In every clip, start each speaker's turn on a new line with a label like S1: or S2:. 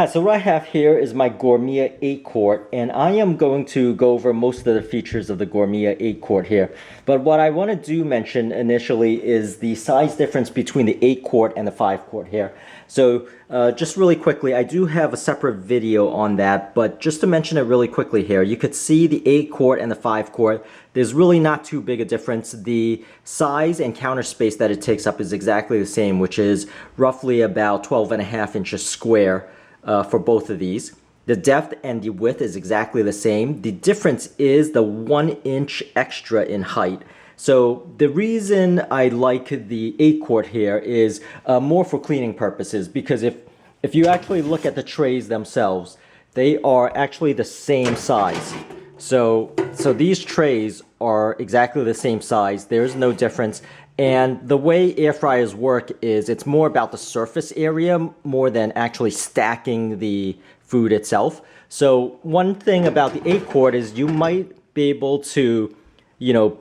S1: Hi, so what I have here is my Gourmia 8 quart, and I am going to go over most of the features of the Gourmia 8 quart here. But what I want to do mention initially is the size difference between the 8 quart and the 5 quart here. So just really quickly, I do have a separate video on that, but just to mention it really quickly here, you could see the 8 quart and the 5 quart. There's really not too big a difference. The size and counter space that it takes up is exactly the same, which is roughly about 12.5 inches square. For both of these. The depth and the width is exactly the same. The difference is the 1 inch extra in height. So the reason I like the 8 quart here is more for cleaning purposes, because if you actually look at the trays themselves, they are actually the same size. So these trays are exactly the same size. There's no difference. And the way air fryers work is it's more about the surface area more than actually stacking the food itself. So one thing about the 8 quart is you might be able to,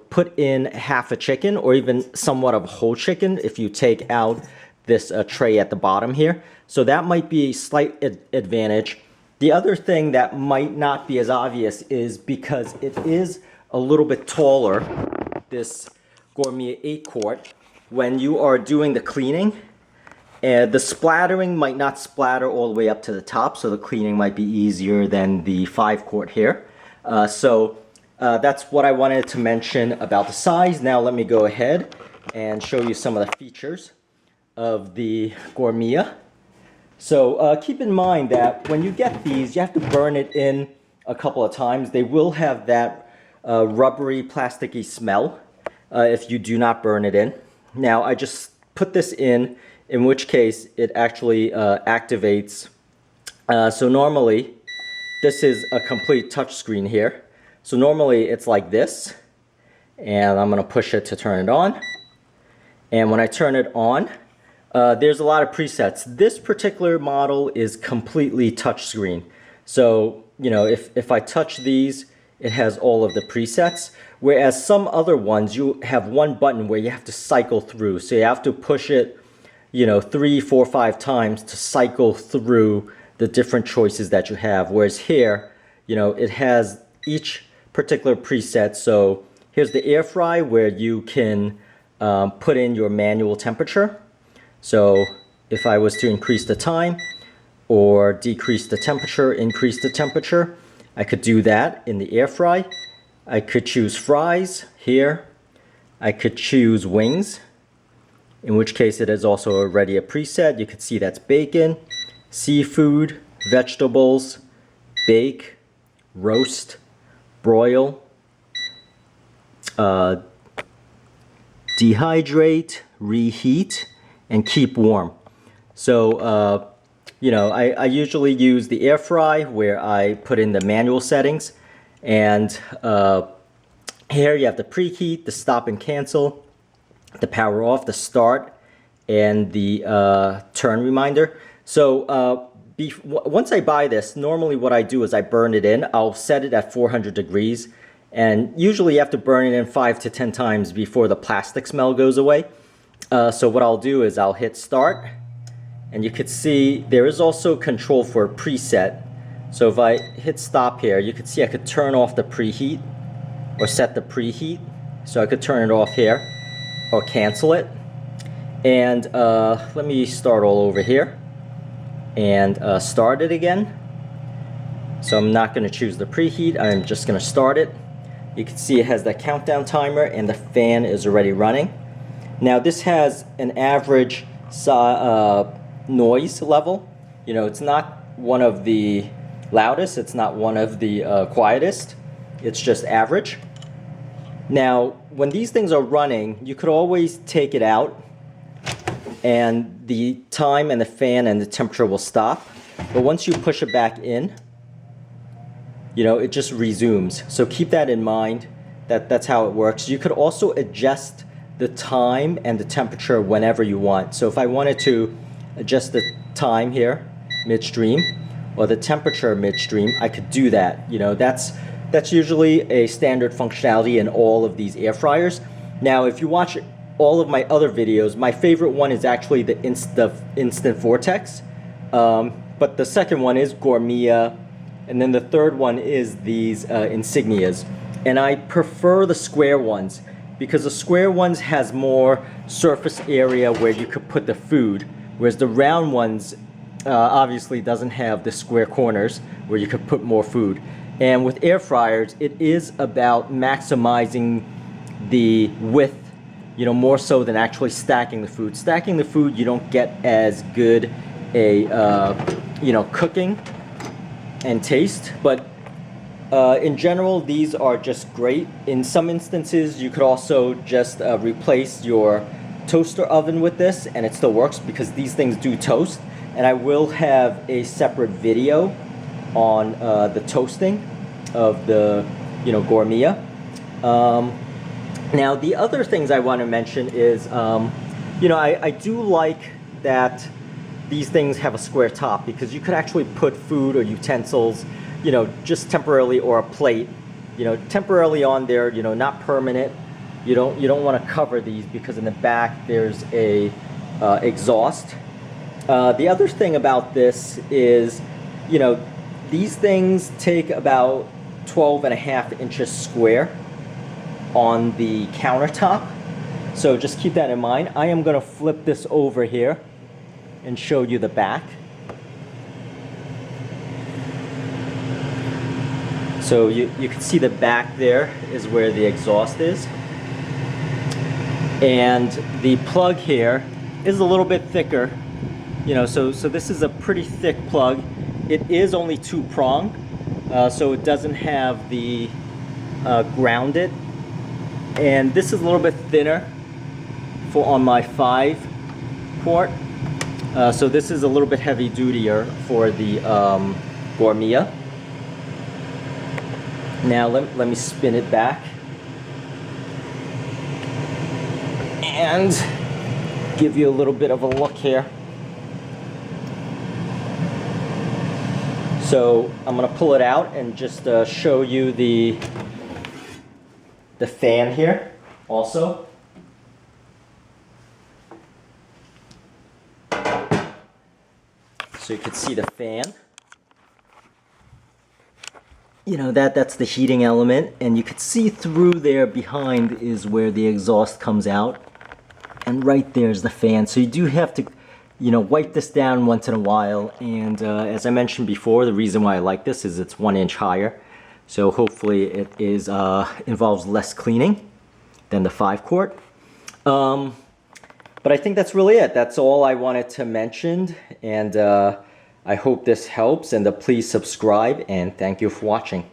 S1: put in half a chicken or even somewhat of a whole chicken if you take out this tray at the bottom here. So that might be a slight advantage. The other thing that might not be as obvious is because it is a little bit taller, this Gourmia 8 quart, when you are doing the cleaning, the splattering might not splatter all the way up to the top, so the cleaning might be easier than the 5 quart here. That's what I wanted to mention about the size. Now let me go ahead and show you some of the features of the Gourmia. So keep in mind that when you get these, you have to burn it in a couple of times. They will have that rubbery, plasticky smell if you do not burn it in. Now I just put this in which case it actually activates. So normally this is a complete touch screen here. So normally it's like this, and I'm going to push it to turn it on. And when I turn it on, there's a lot of presets. This particular model is completely touch screen. So if I touch these, it has all of the presets, whereas some other ones you have one button where you have to cycle through. So you have to push it 3, 4, 5 times to cycle through the different choices that you have, whereas here it has each particular preset. So here's the air fry where you can put in your manual temperature. So if I was to increase the time or decrease the temperature, increase the temperature, I could do that in the air fry. I could choose fries here. I could choose wings, in which case it is also already a preset. You can see that's bacon, seafood, vegetables, bake, roast, broil, dehydrate, reheat, and keep warm. So I usually use the air fry where I put in the manual settings, and here you have the preheat, the stop and cancel, the power off, the start, and the turn reminder. So once I buy this, normally what I do is I burn it in. I'll set it at 400 degrees, and usually you have to burn it in 5 to 10 times before the plastic smell goes away. So what I'll do is I'll hit start, and you could see there is also control for a preset. So if I hit stop here, you could see I could turn off the preheat or set the preheat. So I could turn it off here or cancel it. And let me start all over here and start it again. So I'm not going to choose the preheat. I'm just going to start it. You can see it has the countdown timer and the fan is already running. Now this has an average noise level. It's not one of the loudest, it's not one of the quietest, it's just average. Now when these things are running, you could always take it out and the time and the fan and the temperature will stop, but once you push it back in, it just resumes. So keep that in mind, that's how it works. You could also adjust the time and the temperature whenever you want. So if I wanted to adjust the time here midstream or the temperature midstream, I could do that. That's usually a standard functionality in all of these air fryers. Now if you watch all of my other videos, my favorite one is actually the Instant Vortex. but the second one is Gourmia, and then the third one is these Insignias. And I prefer the square ones because the square ones has more surface area where you could put the food, whereas the round ones obviously doesn't have the square corners where you could put more food. And with air fryers, it is about maximizing the width, you know, more so than actually stacking the food. Stacking the food, you don't get as good a you know, cooking and taste, but in general, these are just great. In some instances, you could also just replace your toaster oven with this, and it still works because these things do toast. And I will have a separate video on the toasting of the, you know, Gourmia. Now, the other things I want to mention is, you know, I do like that these things have a square top because you could actually put food or utensils, you know, just temporarily, or a plate, you know, temporarily on there, you know, not permanent. You don't want to cover these because in the back there's a exhaust. The other thing about this is, you know, these things take about 12.5 inches square on the countertop. So just keep that in mind. I am going to flip this over here and show you the back. So you can see the back there is where the exhaust is. And the plug here is a little bit thicker. You know, so this is a pretty thick plug. It is only 2-prong, so it doesn't have the grounded. And this is a little bit thinner for on my 5-quart. So this is a little bit heavy dutier for the Gourmia. Now let me spin it back and give you a little bit of a look here. So I'm going to pull it out and just show you the fan here also. So you can see the fan. You know, that's the heating element, and you can see through there behind is where the exhaust comes out, and right there's the fan. So you do have to, you know, wipe this down once in a while. And as I mentioned before, the reason why I like this is it's 1 inch higher, so hopefully it is involves less cleaning than the 5-quart. But I think that's really it. That's all I wanted to mention, and I hope this helps, and please subscribe, and thank you for watching.